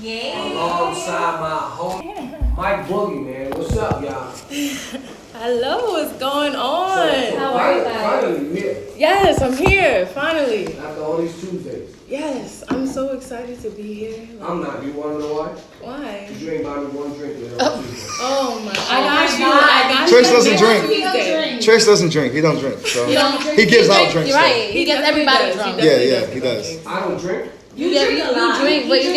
Yeah. Alongside my homie, Mike Boogie, man. What's up, y'all? Hello, what's going on? How are you guys? Finally, you here. Yes, I'm here, finally. After all these Tuesdays. Yes, I'm so excited to be here. I'm not. You want to know why? Why? You ain't buy me one drink with Oh my! I got you. I got Trish you. doesn't Next drink. Tuesday. Trish doesn't drink. He don't drink. So You don't drink? he gives out drink? drinks. You're though. right. He gets everybody drunk. Yeah, he does. I don't drink. You drink, but you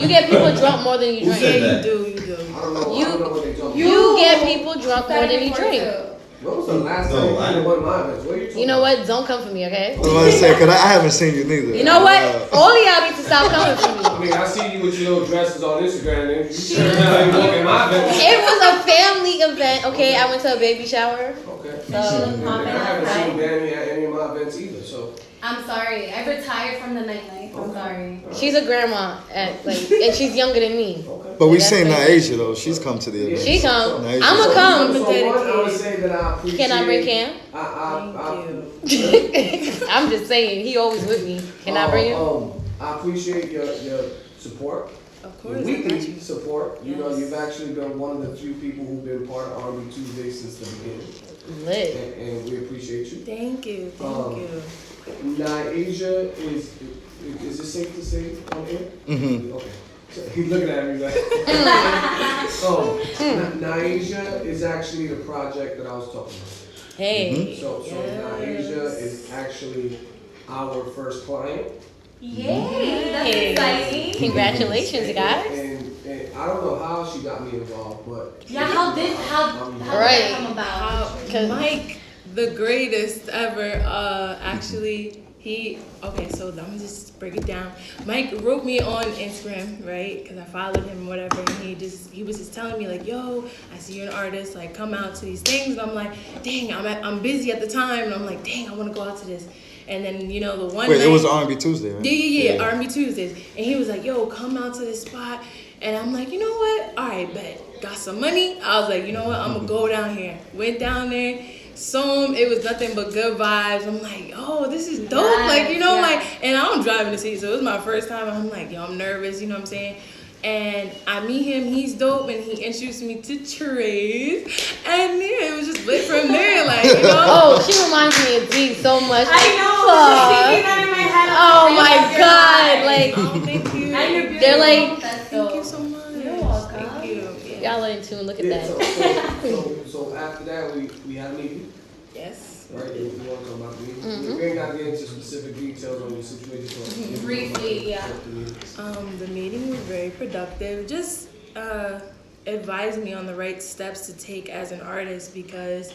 get people drunk more than you drink. Yeah, you do. I don't know what they talking You get people drunk more than you drink. When was the last time you went to one of my events? What are you talking You know what? Don't come for me, okay? I was about to say, because I haven't seen you neither. You know what? All of y'all need to stop coming for me. I mean, I see you with your little dresses on Instagram, and you turn out you walking my event. It was a family event, okay? I went to a baby shower. Okay. So, I haven't seen Danny at any of my events either, so. I'm sorry. I retired from the nightlife. I'm sorry. she's a grandma, and she's younger than me. Okay. But we That's seen crazy. Nyasia though. She's come to the event. She come. Nice. I'ma come. So one, I would say that I appreciate. Can I bring Cam? Thank you. I'm just saying, he always with me. Can I bring him? I appreciate your support. Of Your course, I got weekly you. support. You know, Yes. you've actually been one of the few people who've been part of R&B Tuesday since the beginning, Lit. and we appreciate you. Thank you. Thank you. Nyasia is it safe to say on air? Mm-hmm. Okay. So he's looking at me like. Nyasia is actually the project that I was talking about. Hey. So Nyasia is actually our first client. Yay! That's Hey. exciting. Congratulations, guys. And I don't know how she got me involved, but Yeah, how did Right. that come about? Mike, the greatest ever. Actually, so let me just break it down. Mike wrote me on Instagram, right? Because I followed him, whatever. And he was just telling me like, "Yo, I see you're an artist. Like, come out to these things." And I'm like, "Dang, I'm busy at the time." And I'm like, "Dang, I want to go out to this." And then the one Wait, night, it was R&B Tuesday, right? Yeah, R&B Tuesdays. And he was like, "Yo, come out to this spot." And I'm like, "You know what? All right, bet. Got some money." I was like, "You know what? I'm gonna go down here." Went down there, saw him. It was nothing but good vibes. I'm like, "Oh, this is dope." And I'm driving to see, so it was my first time. And I'm like, "Yo, I'm nervous." You know what I'm saying? And I meet him, he's dope, and he introduced me to Trace. And yeah, it was just lit from there, like, you know? Oh, she reminds me of D so much. I know. Fuck. Thinking that in my head. Oh my god, like Oh, thank you. And you're they're like, beautiful. That's Thank you dope. so much. You're welcome. Thank you. Yeah. y'all are in tune. Look at Yeah, that. so after that we had a meeting, Yes. right? You want to talk about the meeting? Mhm. We ain't got to get into specific details on your situation. So Briefly, yeah. The meeting was very productive. Just advised me on the right steps to take as an artist because,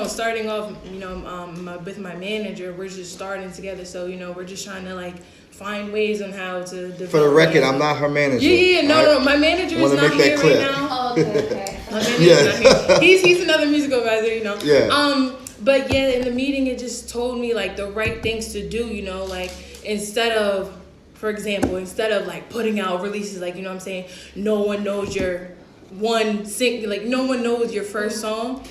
starting off, with my manager, we're just starting together. So, we're just trying to like find ways on how to develop. For the record, I'm not her manager. Yeah, no, right? no, my manager is Wanna not make that here clear. right now. Oh, okay. My manager is not here. He's another musical advisor, Yeah. But yeah, in the meeting, it just told me like the right things to do, like instead of like putting out releases, like, you know what I'm saying, no one knows your no one knows your first song.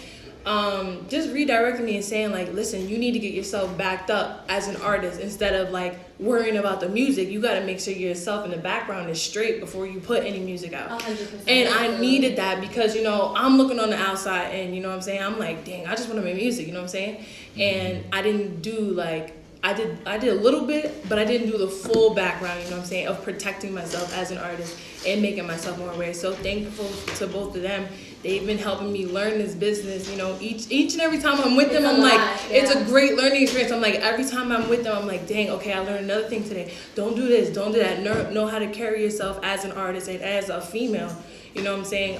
Just redirecting me and saying like, listen, you need to get yourself backed up as an artist instead of like worrying about the music. You got to make sure yourself in the background is straight before you put any music out. 100%. And I needed that because, I'm looking on the outside and, you know what I'm saying? I'm like, dang, I just want to make music, you know what I'm saying? And I didn't do like, I did a little bit, but I didn't do the full background, you know what I'm saying, of protecting myself as an artist and making myself more aware. So thankful to both of them. They've been helping me learn this business, each and every time I'm with them, I'm like, it's a great learning experience. I'm like, every time I'm with them, I'm like, dang, okay, I learned another thing today. Don't do this, don't do that. Know how to carry yourself as an artist and as a female, you know what I'm saying?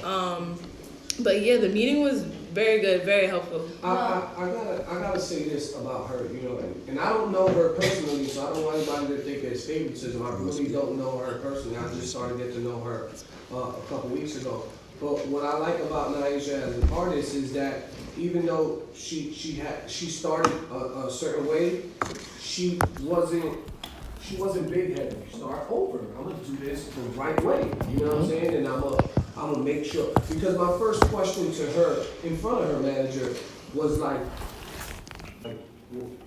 But yeah, the meeting was very good, very helpful. I gotta say this about her, and I don't know her personally, so I don't want anybody to think it's favoritism. I really don't know her personally. I just started to get to know her a couple weeks ago. But what I like about Nyasia as an artist is that even though she started a certain way, she wasn't big headed. Start over. I'm gonna do this the right way. You know what I'm saying? And I'm gonna make sure, because my first question to her in front of her manager was like,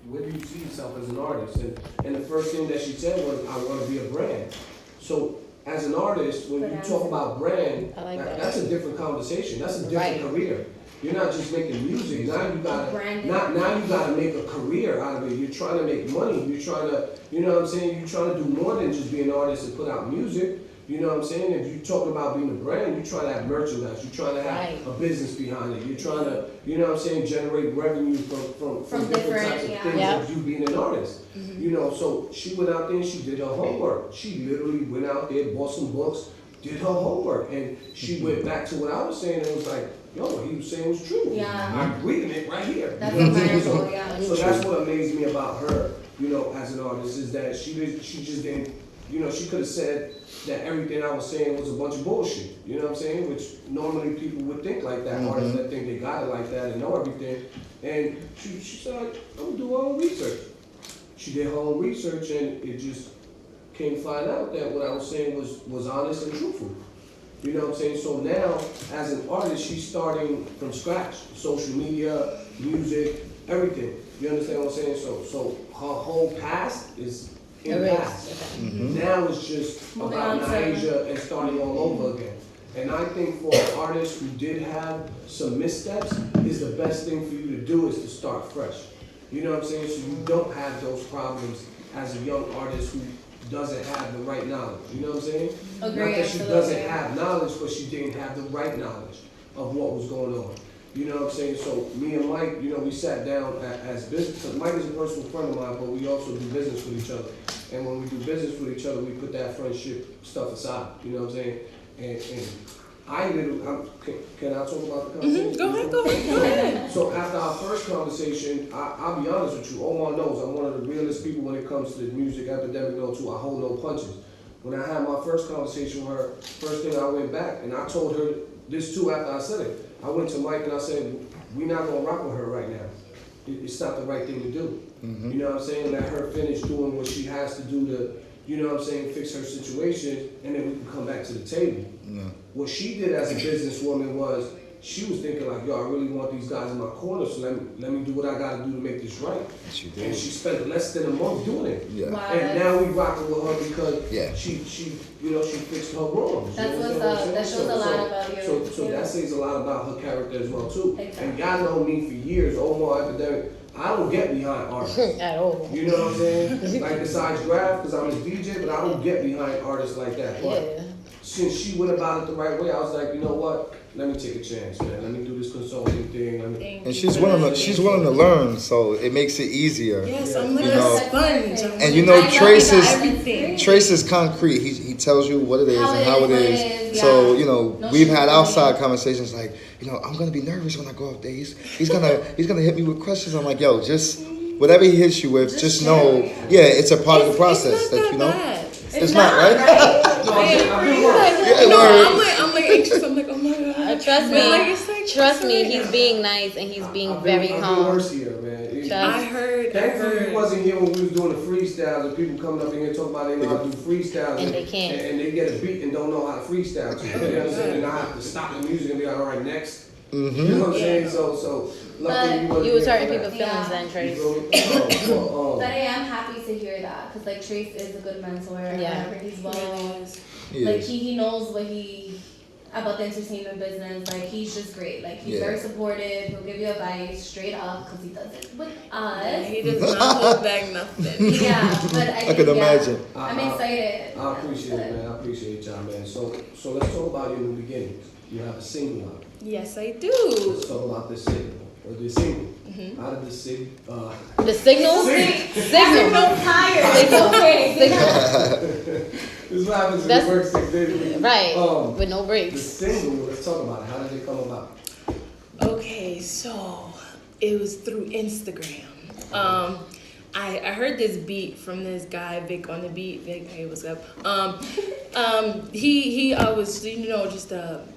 where do you see yourself as an artist? And the first thing that she said was, I want to be a brand. So as an artist, when you talk about brand, I like that. that's a different conversation. That's a different career. You're not just making music. Now you gotta make a career out of it. You're trying to make money. You're trying to, you know what I'm saying? You're trying to do more than just be an artist and put out music. You know what I'm saying? If you talk about being a brand, you're trying to have merchandise. You're trying to have a business behind it. You're trying to, you know what I'm saying, generate revenue from different types of things of you being an artist. You know, so she went out there and she did her homework. She literally went out there, bought some books, did her homework, and she went back to what I was saying and was like, yo, what he was saying was true. Yeah. I'm reading it right here. That's you know what I'm saying? admirable, yeah. So that's what amazed me about her, you know, as an artist, is that she just didn't, you know, she could have said that everything I was saying was a bunch of bullshit. You know what I'm saying? Which normally people would think like that, artists that think they got it like that and know everything. And she said, I'm gonna do her own research. She did her own research, and it just came to find out that what I was saying was honest and truthful. You know what I'm saying? So now, as an artist, she's starting from scratch. Social media, music, everything. You understand what I'm saying? So her whole past is in the past. Now it's just about Nyasia and starting all over again. And I think for an artist who did have some missteps, is the best thing for you to do is to start fresh. You know what I'm saying? So you don't have those problems as a young artist who doesn't have the right knowledge. You know what I'm saying? Not that she doesn't have knowledge, but she didn't have the right knowledge of what was going on. You know what I'm saying? So me and Mike, you know, we sat down as business, because Mike is a personal friend of mine, but we also do business with each other. And when we do business with each other, we put that friendship stuff aside. You know what I'm saying? And I literally, can I talk about the conversation? Go ahead. So after our first conversation, I'll be honest with you, Omar knows I'm one of the realest people when it comes to the music epidemic, too. I hold no punches. When I had my first conversation with her, first thing I went back, and I told her this too after I said it. I went to Mike and I said, we're not gonna rock with her right now. It's not the right thing to do. You know what I'm saying? Let her finish doing what she has to do to, you know what I'm saying, fix her situation, and then we can come back to the table. What she did as a businesswoman was, she was thinking like, yo, I really want these guys in my corner, so let me do what I gotta do to make this right. She did. And she spent less than a month doing it. Wow, And now we rocking with her because she you know, she fixed her wrongs. That's you know what's what I'm up. saying? That shows a lot about you. So that says a lot about her character as well too. Exactly. And y'all know me for years, Omar Epidemic. I don't get behind artists. At all. You know what I'm saying? Like besides Graph, because I'm a DJ, but I don't get behind artists like that. But since she went about it the right way, I was like, you know what? Let me take a chance, man. Let me do this consulting thing. And she's willing to learn, so it makes it easier. Yes, I'm like You know, a sponge. And you know, Trace everything. is concrete. He tells you what it is and how it is. So, you know, we've had outside conversations like, you know, I'm gonna be nervous when I go up there. He's gonna hit me with questions. I'm like, yo, just whatever he hits you with, just know, it's a part of the process that you know. Bad. It's not, right? I'm like anxious. I'm like, oh my god. Trust me, he's being nice and he's being very calm. Worse here, man. I heard. Thankfully, you wasn't here when we was doing the freestyles and people coming up in here talking about they know how to do freestyles And they can't. and they get a beat and don't know how to freestyle. You know what I'm saying? And I have to stop the music and be like, all right, next. You know what I'm saying? So luckily You was hurting people's feelings then, Trace. But I am happy to hear that, because like Trace is a good mentor. Yeah. Whenever he's well, like he knows what about the entertainment business. Like he's just great. Like he's very supportive. He'll give you advice straight up because he does it with us. He does not hold back nothing. But I could imagine. I'm excited. I appreciate it, man. I appreciate y'all, man. So let's talk about your new beginnings. You have a single out. Yes, I do. Let's talk about this single. How did this single? The signal? Signal tired. Signal. This is what happens when you work 6 days a week. Right. With no The breaks. single, let's talk about it. How did it come about? Okay, so it was through Instagram. I heard this beat from this guy, Vic on the beat. Vic, hey, what's up? He was, you know, just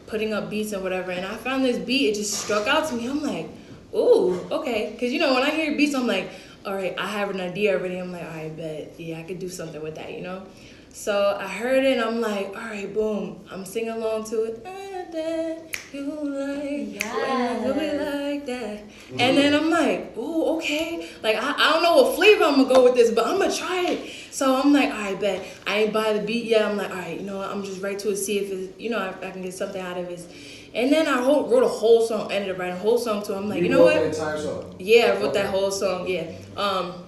putting up beats and whatever, and I found this beat. It just struck out to me. I'm like, ooh, okay. Because, you know, when I hear beats, I'm like, all right, I have an idea already. I'm like, all right, bet. Yeah, I could do something with that, you know? So I heard it, and I'm like, all right, boom. I'm singing along to it. That you like, Yes. do it like that. And then I'm like, oh, okay. Like, I don't know what flavor I'm gonna go with this, but I'm gonna try it. So I'm like, all right, bet. I ain't buy the beat yet. I'm like, all right, you know what? I'm just right to it, see if it's, you know, I can get something out of it. And then I wrote a whole song, ended up writing a whole song too. I'm like, you know what? The entire song? Yeah, I wrote that whole song, yeah.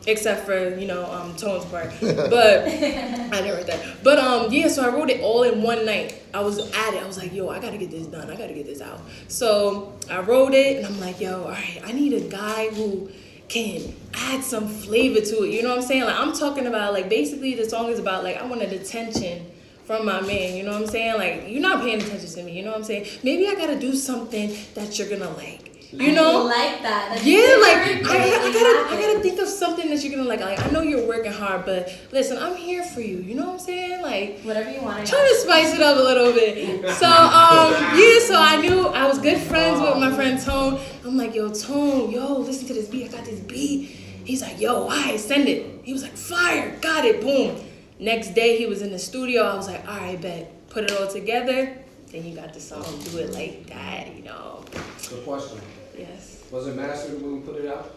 Except for, you know, Tone's part. But I didn't write that. But yeah, so I wrote it all in one night. I was at it. I was like, yo, I gotta get this done. I gotta get this out. So I wrote it and I'm like, yo, all right, I need a guy who can add some flavor to it. You know what I'm saying? Like, I'm talking about, like, basically the song is about, like, I wanted attention from my man, you know what I'm saying? Like, you're not paying attention to me, you know what I'm saying? Maybe I gotta do something that you're gonna like, you know? I like that. Yeah, like, I gotta think of something that you're gonna like, I know you're working hard, but listen, I'm here for you, you know what I'm saying? Like, whatever you want. Try to spice it up a little bit. So, yeah, so I knew I was good friends with my friend Tone. I'm like, yo, Tone, yo, listen to this beat, I got this beat. He's like, yo, why? Send it. He was like, fire, got it, boom. Next day, he was in the studio. I was like, all right, bet. Put it all together. Then you got the song. Do it like that, you know. The question. Yes. Was it mastered when you put it out?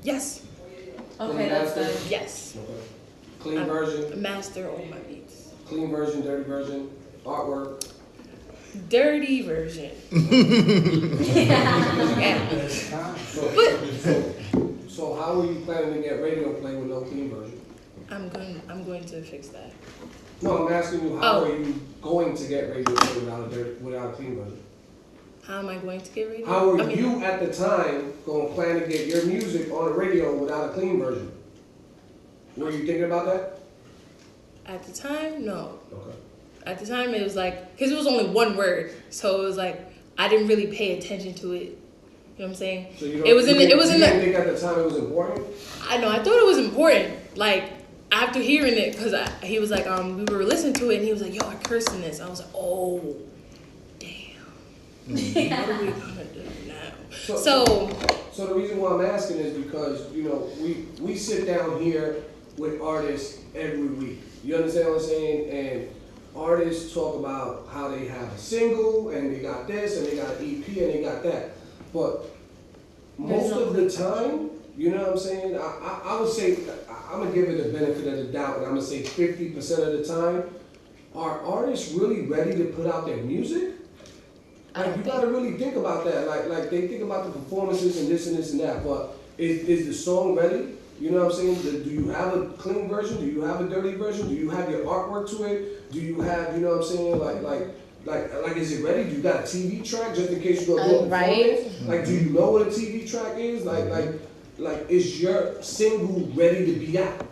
Yes. Okay, that's good. Yes. Okay. Clean version? Master all my beats. Clean version, dirty version, artwork? Dirty version. Yeah. So how are you planning to get radio play with no clean version? I'm going to fix that. No, I'm asking you, how are you going to get radio play without a clean version? How am I going to get radio? How are you at the time going to plan to get your music on the radio without a clean version? Were you thinking about that? At the time, no. Okay. At the time, it was like, because it was only one word, so it was like I didn't really pay attention to it. You know what I'm saying? So you it was in the. didn't think at the time it was important? I know. I thought it was important. Like after hearing it, because he was like, we were listening to it, and he was like, yo, I cursed in this. I was like, oh, damn. What are we gonna do now? So the reason why I'm asking is because, you know, we sit down here with artists every week. You understand what I'm saying? And artists talk about how they have a single and they got this and they got an EP and they got that. But most of the time, you know what I'm saying? I would say, I'm going to give it the benefit of the doubt, and I'm going to say 50% of the time, are artists really ready to put out their music? Like, you got to really think about that. Like they think about the performances and this and that, but is the song ready? You know what I'm saying? Do you have a clean version? Do you have a dirty version? Do you have your artwork to it? Do you have, you know what I'm saying, like, is it ready? Do you got a TV track just in case you go to a performance? Like, do you know what a TV track is? Like, is your single ready to be out?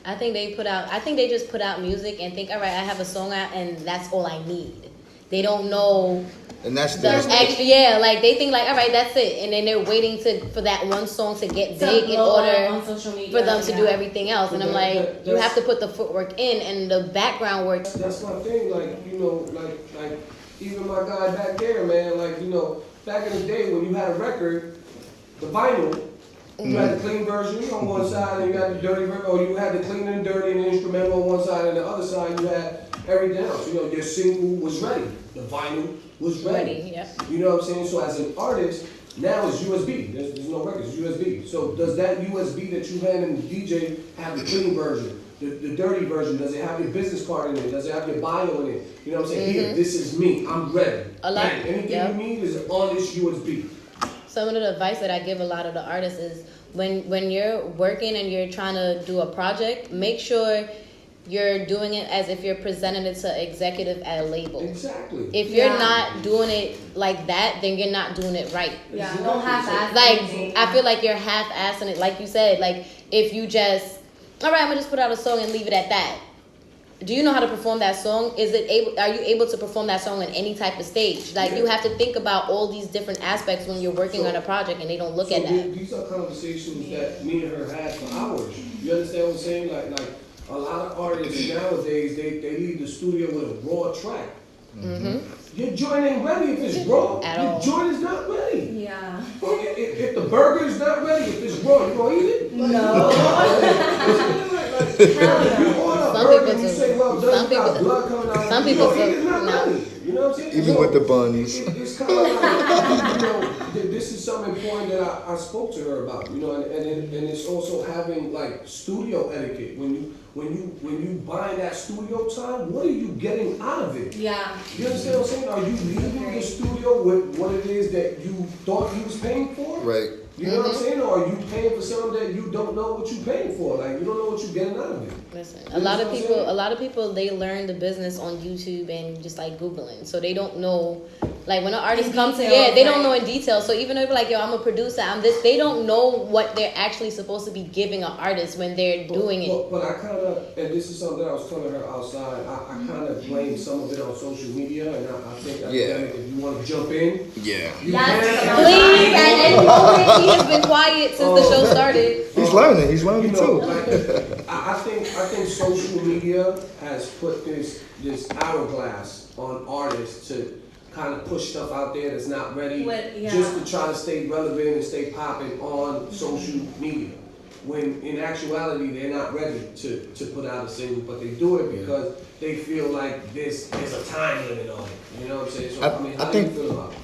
I think they just put out music and think, all right, I have a song out and that's all I need. They don't know. And that's extra, yeah. Like they think, like, all right, that's it, and then they're waiting for that one song to get big in order for them to do everything else. And I'm like, you have to put the footwork in and the background work. That's my thing. Like, you know, like even my guy back there, man. Like, you know, back in the day when you had a record, the vinyl. You had the clean version on one side and you had the dirty version, or you had the clean and dirty and the instrumental on one side, and the other side you had everything else. You know, your single was ready. The vinyl was ready. Yeah. You know what I'm saying? So as an artist, now it's USB. There's no records, it's USB. So does that USB that you hand in the DJ have the clean version? The dirty version, does it have your business card in it? Does it have your bio in it? You know what I'm saying? Here, this is me. I'm ready. Anything you need is on this USB. Some of the advice that I give a lot of the artists is when you're working and you're trying to do a project, make sure you're doing it as if you're presenting it to executive at a label. Exactly. If you're not doing it like that, then you're not doing it right. Yeah, don't half-ass. Like, I feel like you're half-assing it. Like you said, like, if you just, all right, I'm going to just put out a song and leave it at that. Do you know how to perform that song? Are you able to perform that song on any type of stage? Like, you have to think about all these different aspects when you're working on a project, and they don't look at that. These are conversations that me and her had for hours. You understand what I'm saying? Like a lot of artists nowadays, they leave the studio with a raw track. Your joint ain't ready if it's raw. Your joint is not ready. Yeah. If the burger is not ready, if it's raw, you gonna eat it? No. You order a burger and you say, well, doesn't got blood coming out of it, you know, it's not ready. You know know what I'm saying? Even with the buns. It's kind of like, you know, this is something important that I spoke to her about, you know, and it's also having like studio etiquette. When you buy that studio time, what are you getting out of it? Yeah. You understand what I'm saying? Are you leaving the studio with what it is that you thought you was paying for? Right. You know what I'm saying? Or are you paying for something that you don't know what you're paying for? Like, you don't know what you're getting out of it. Listen, a lot of people, they learn the business on YouTube and just like Googling. So they don't know, like when an artist comes to, they don't know in detail. So even though they're like, yo, I'm a producer, I'm this, they don't know what they're actually supposed to be giving an artist when they're doing it. But I kind of, and this is something that I was telling her outside, I kind of blame some of it on social media, and I think academic, if you want to jump in, Yeah. you Yes. can. Please, and he has been quiet since the show started. He's learning. He's learning You know, too. like, I think social media has put this hourglass on artists to kind of push stuff out there that's not ready, just to try to stay relevant and stay popping on social media. When in actuality they're not ready to put out a single, but they do it because they feel like there's a time limit on it. You know what I'm saying? So I mean, how do you feel about it?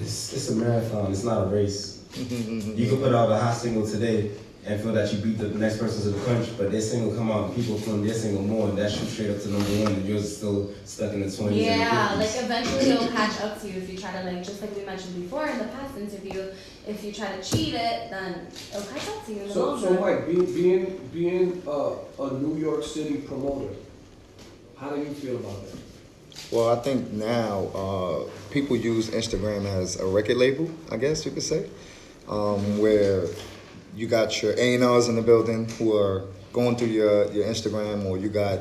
It's a marathon. It's not a race. You can put out a hot single today and feel that you beat the next person to the punch, but their single come out and people feeling their single more, and that shoots straight up to #1, and yours is still stuck in the 20s. Yeah, and the 50s. like eventually it'll catch up to you if you try to, like, just like we mentioned before in the past interview, if you try to cheat it, then it'll catch up to you in the long So run. Mike, being a New York City promoter, how do you feel about that? Well, I think now people use Instagram as a record label, I guess you could say, where you got your A&Rs in the building who are going through your Instagram, or you got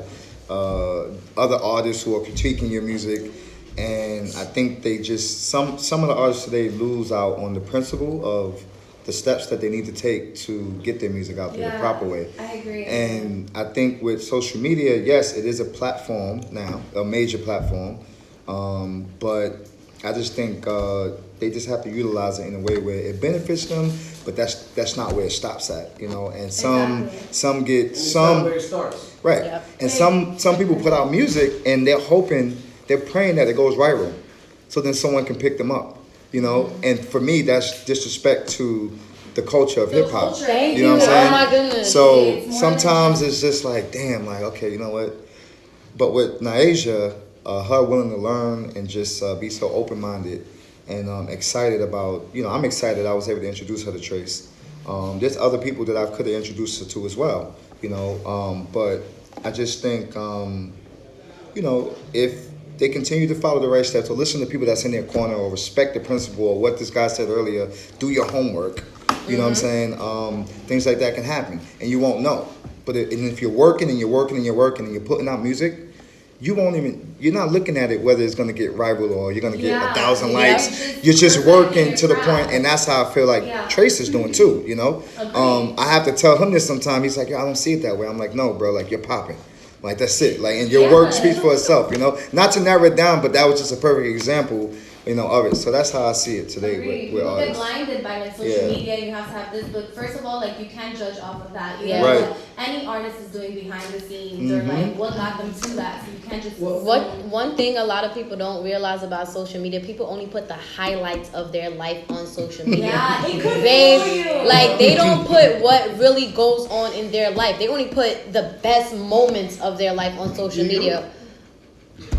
other artists who are critiquing your music. And I think they just, some of the artists today lose out on the principle of the steps that they need to take to get their music out there the proper way. I agree. And I think with social media, yes, it is a platform now, a major platform. But I just think they just have to utilize it in a way where it benefits them, but that's not where it stops at, you know. And some get It's not where it starts. right, Yep. and some people put out music and they're praying that it goes viral, so then someone can pick them up, you know. And for me, that's disrespect to the culture of hip hop. Thank You know what I'm you. saying? Oh my goodness. So It's more sometimes than- it's just like, damn, like, okay, you know what? But with Nyasia, her willing to learn and just be so open-minded and excited about, you know, I'm excited I was able to introduce her to Trace. There's other people that I could have introduced her to as well, you know. But I just think, you know, if they continue to follow the right steps or listen to people that's in their corner or respect the principle or what this guy said earlier, do your homework. You know what I'm saying? Things like that can happen, and you won't know. But and if you're working and you're working and you're working and you're putting out music, you're not looking at it whether it's going to get rival or you're going to get 1,000 likes. You're just working to the point, and that's how I feel like Trace is doing too, you know? I have to tell him this sometime. He's like, I don't see it that way. I'm like, no, bro, like, you're popping. Like, that's it. Like, and your work speaks for itself, you know? Not to narrow it down, but that was just a perfect example, you know, of it. So that's how I see it today with People get artists. blinded by like social media. You have to have this, but first of all, like, you can't judge off of that. You know Right. what any artist is doing behind the scenes, or like what got them to that. So you can't just One thing a lot of people don't realize about social media, people only put the highlights of their life on social media. Yeah, it could fool They you. like they don't put what really goes on in their life. They only put the best moments of their life on social media.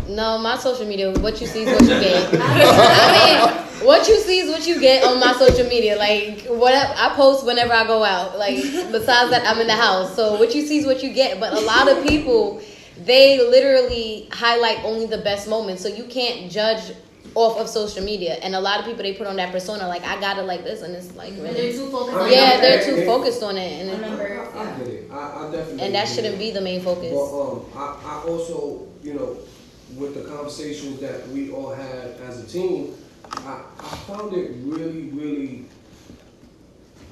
No, my social media, what you see is what you get. I mean, what you see is what you get on my social media. Like, whatever I post whenever I go out. Like, besides that, I'm in the house. So what you see is what you get. But a lot of people, they literally highlight only the best moments. So you can't judge off of social media. And a lot of people, they put on that persona, like, I got it like this. And it's like, And really? they're too focused on Yeah, numbers. they're too focused on it. I get it. I definitely. And that get shouldn't it. be the main focus. But I also, you know, with the conversations that we all had as a team, I found it really, really,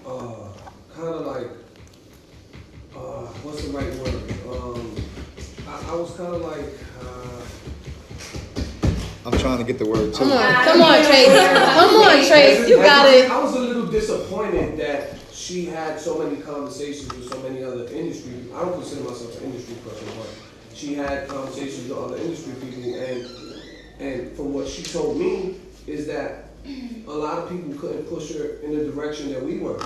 kind of like, what's the right word? I was kind of like, I'm trying to get the word too. Come on, Trace. Come on, Trace. You got it. I was a little disappointed that she had so many conversations with so many other industry people. I don't consider myself an industry person, but she had conversations with other industry people, And from what she told me is that a lot of people couldn't push her in the direction that we were.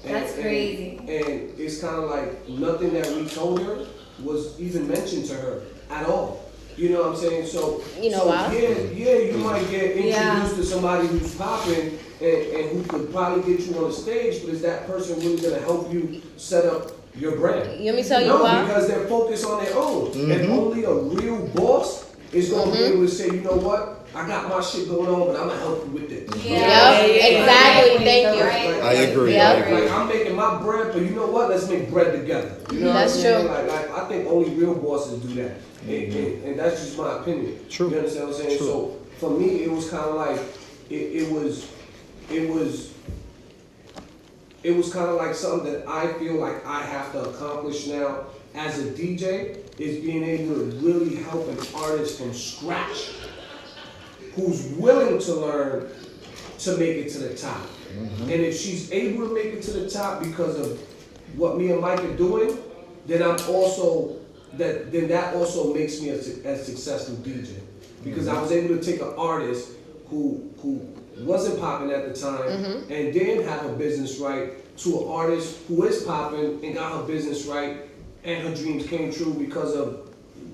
That's crazy. And it's kind of like nothing that we told her was even mentioned to her at all. You know what I'm saying? So You know so why? Yeah, you might get introduced to somebody who's popping and who could probably get you on the stage, but is that person really gonna help you set up your brand? Let me tell you No, why. because they're focused on their own. And only a real boss is gonna be able to say, you know what? I got my shit going on, but I'm gonna help you with this. Yep, exactly. Thank you. I agree. Yep. Like I'm making my bread, but you know what? Let's make bread together. You know That's what I'm saying? true. Like I think only real bosses do that, and that's just my opinion. True. You understand what I'm saying? True. So for me, it was kind of like it was kind of like something that I feel like I have to accomplish now as a DJ is being able to really help an artist from scratch who's willing to learn to make it to the top. And if she's able to make it to the top because of what me and Mike are doing, then I'm also that also makes me a successful DJ. Because I was able to take an artist who wasn't popping at the time and didn't have her business right to an artist who is popping and got her business right and her dreams came true because of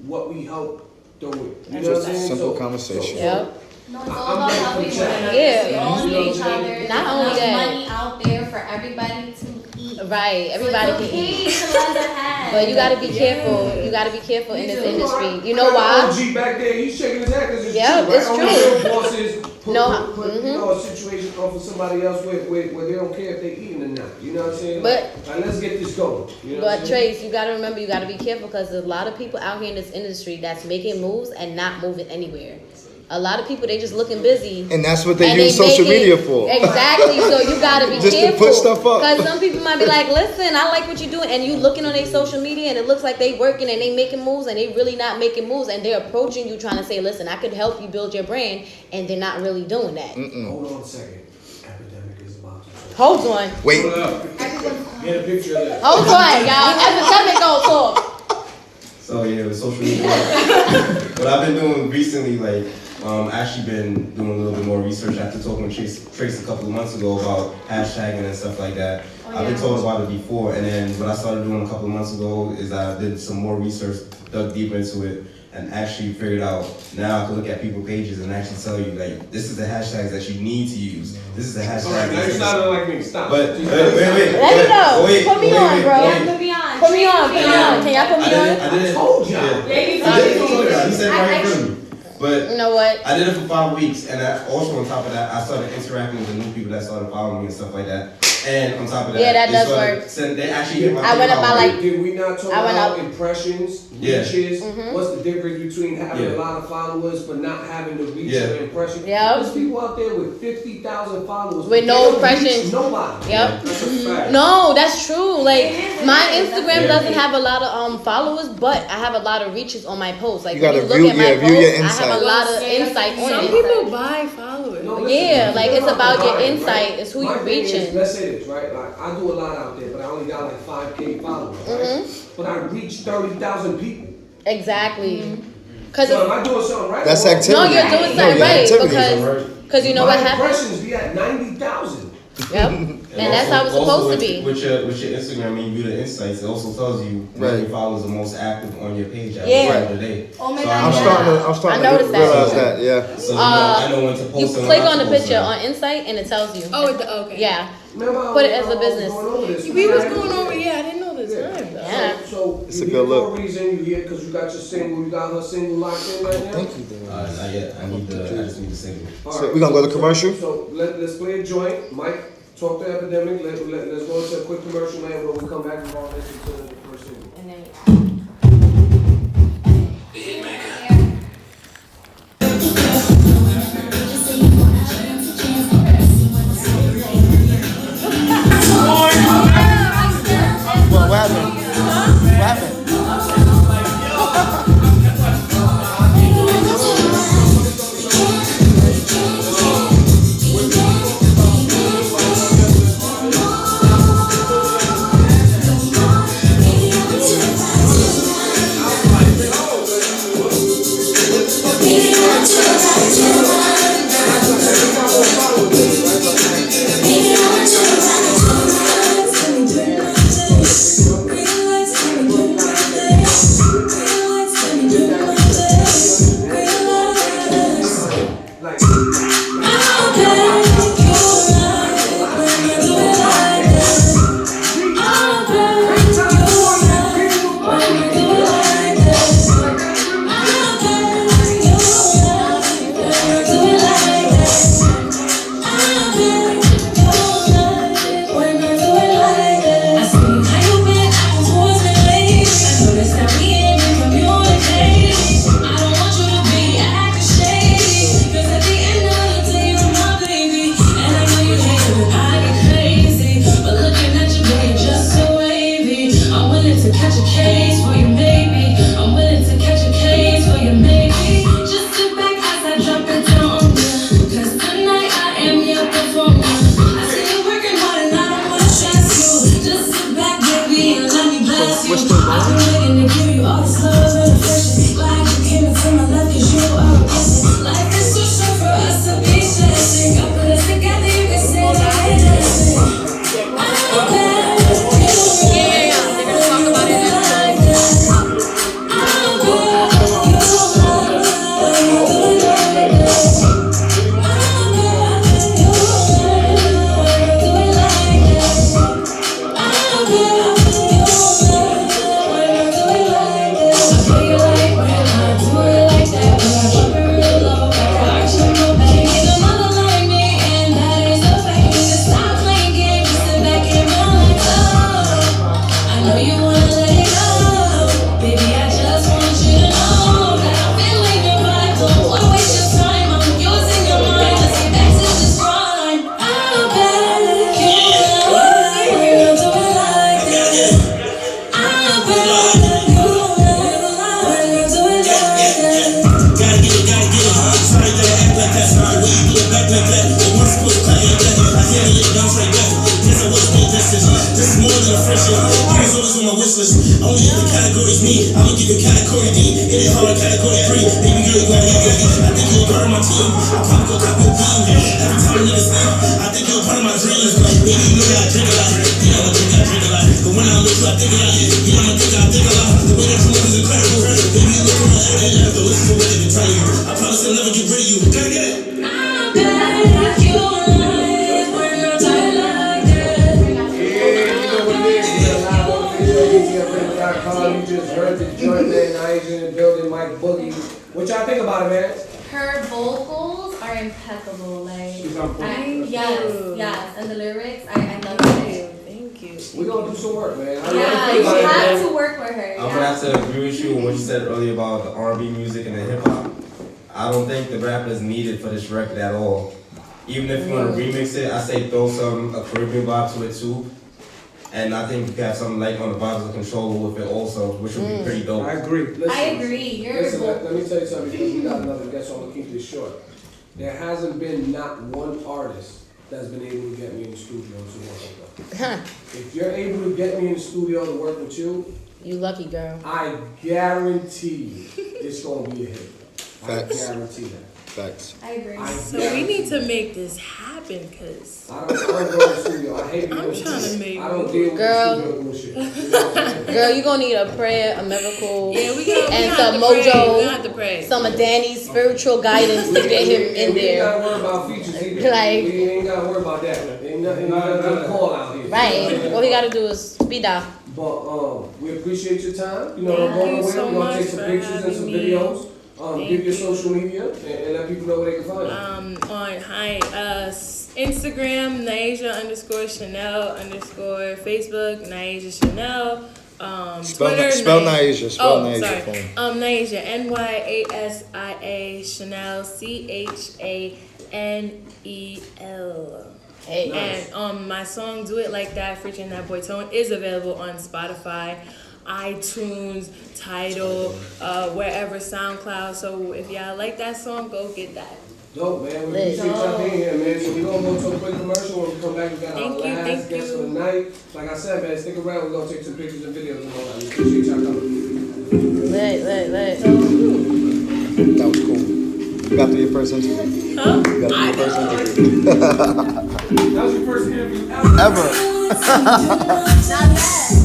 what we helped do it. You know what I'm saying? Simple conversation. Yep. No, it's all about helping one another. Yeah. We all need each other. Not There's only that. money out there for everybody to eat. Right, everybody so it's can okay eat. to lend a hand. But you gotta be careful. You gotta be careful in this industry. You know why? OG back there, he's shaking his head because it's Yeah, true. it's Only true. real bosses put, No, put you know, a situation on for somebody else where they don't care if they eating or not. You know what I'm saying? But- like, let's get this going. You know what But I'm saying? Trace, you gotta remember, you gotta be careful because there's a lot of people out here in this industry that's making moves and not moving anywhere. A lot of people, they just looking busy. And that's what they and use social make it- media for. Exactly. So you gotta be Just to careful. put stuff up. Because some people might be like, listen, I like what you're doing, and you looking on their social media, and it looks like they working and they making moves, and they really not making moves, and they're approaching you trying to say, listen, I could help you build your brand, and they're not really doing that. Hold on a second. Epidemic is about to. Hold on. Wait. Hold up. Get a picture of that. Hold on, y'all. Epidemic don't talk. So yeah, with social media. What I've been doing recently, like, actually been doing a little bit more research after talking with Trace a couple of months ago about hashtagging and stuff like that. I've been told about it before, and then what I started doing a couple of months ago is I did some more research, dug deeper into it, and actually figured out now I can look at people's pages and actually tell you, like, this is the hashtags that you need to use. This is the hashtag. All right, now you're sounding like me. Stop. But wait. Let me know. Put me on, bro. Put me on. Put me on. Can y'all put me on? I did it. told y'all. Yeah. Baby, I did it. He said right in front of me. But You know what? I did it for 5 weeks, and I, also on top of that, I started interacting with the new people that started following me and stuff like that. And on top of that, Yeah, that they does started work. They actually hit my I went up by, page. like, Did we not talk I went about up. impressions, Yeah. reaches? What's the difference between having Yeah. a lot of followers but not having the reach Yeah. or impression? Yep. There's people out there with 50,000 followers With but no they don't reach impressions. Nobody. Yep. That's a fact. No, that's true. Like my Instagram Yeah. doesn't have a lot of followers, but I have a lot of reaches on my posts. Like You when gotta you look view- at my yeah, view your posts, I have a insight. lot of insight on Some it. people buy followers. No, listen, Yeah, like, it's not about your lying, insight. right? It's who My you thing is, reaching. let's say this, right? Like I do a lot out there, but I only got like 5K followers, right? But I reach 30,000 people. Exactly. Cause So it's, am I doing something right? That's Or- activity. no, you're doing No, something your right activities because you know what My happens. impressions be at 90,000. Yep. And that's how it's supposed to be. With your Instagram, when you view the insights, it also tells you Right. when your followers are most active on your page at Yeah. the end of the day. Oh my So God, I'm yeah. starting I to noticed that. realize that. Yeah. So I know when to post You and when click not on to the post picture it. on Insight and it tells you. Oh, okay. Yeah. Remember Put it as a I was business. going over this, We was right? going over. Yeah, I didn't know this. Yeah. Right. Yeah. So It's you a here good for look. a reason. You here because you got your single. You got her single locked in right now. Thank you, Dave. Not yet. I just need to single. All So we gonna go to commercial? So let's play a joint. Mike, talk to Epidemic. Let's go to a quick commercial, man. When we come back, we're gonna listen to the first single. And then What happened? What happened? Baby, Only if the category's me, I'ma give you category D. It ain't hard, category free. Baby girl, you gon' get it. I think you're a part of my team. I probably go cop your beam. Every time a nigga snap, I think you're a part of my dreams. Baby, you know that I drink a lot. You know I think I drink a lot. But when I look, I think a lot. You know I think a lot. The way that you look is incredible. Baby, you look on my head and you have to listen to what they been telling you. I promise I'll never get rid of you. Can I get it? You just heard the joint man, Nyasia in the building, Mike Boogie. What y'all think about it, man? Her vocals are impeccable. Like, She's on point. yes, and the lyrics, I love it. Thank you. We gonna do some work, man. Yeah, you have to work with her. I'm gonna have to agree with you on what you said earlier about the R&B music and the hip hop. I don't think the rap is needed for this record at all. Even if you want to remix it, I say throw a Caribbean vibe to it too. And I think you can have something like on the vibes of Controller with it also, which would be pretty dope. I agree. Listen, I agree. Listen, let me tell you something because we got another guest, so I'm gonna keep this short. There hasn't been not one artist that's been able to get me in the studio to work with them. If you're able to get me in the studio to work with you, You lucky girl. I guarantee you it's gonna be a hit. Facts. I guarantee that. Facts. I agree. So we need to make this happen, cause I don't go to the studio. I hate being in the trying to studio. make I don't deal with Girl. the studio bullshit. You know what I'm saying? Girl, you gonna need a prayer, a miracle, yeah, we gonna and have some to pray. We mojo, have to pray. some of Danny's spiritual guidance to get him in We ain't there. gotta worry about features either. Like- We ain't gotta worry about that. Ain't nothing to call out here. Right. All we gotta do is speed out. But we appreciate your time. You know, I'm Thank going you away. so We're gonna much take some for pictures and having some me. videos. Thank Give your you. social media and let people know where they can find you. On Instagram, Nyasia_Chanel_, Facebook, Nyasia Chanel, Twitter, Spell Nyasia. Spell Oh, Nyasia sorry. for me. Nyasia, Nyasia, Chanel, Chanel. Hey. Nice. And my song "Do It Like That" featuring that boy Tone is available on Spotify, iTunes, Tidal, wherever, SoundCloud. So if y'all like that song, go get that. Dope, man. We Lit. appreciate y'all being here, man. So we're gonna go to a quick commercial. When we come back, we got our Thank you, last thank guest you. for the night. Like I said, man, stick around. We're gonna take some pictures and videos and all that. We appreciate y'all coming. Lit. That was cool. You got through your first interview. Huh? You got through your first interview. That was your first interview ever. Ever. Not bad.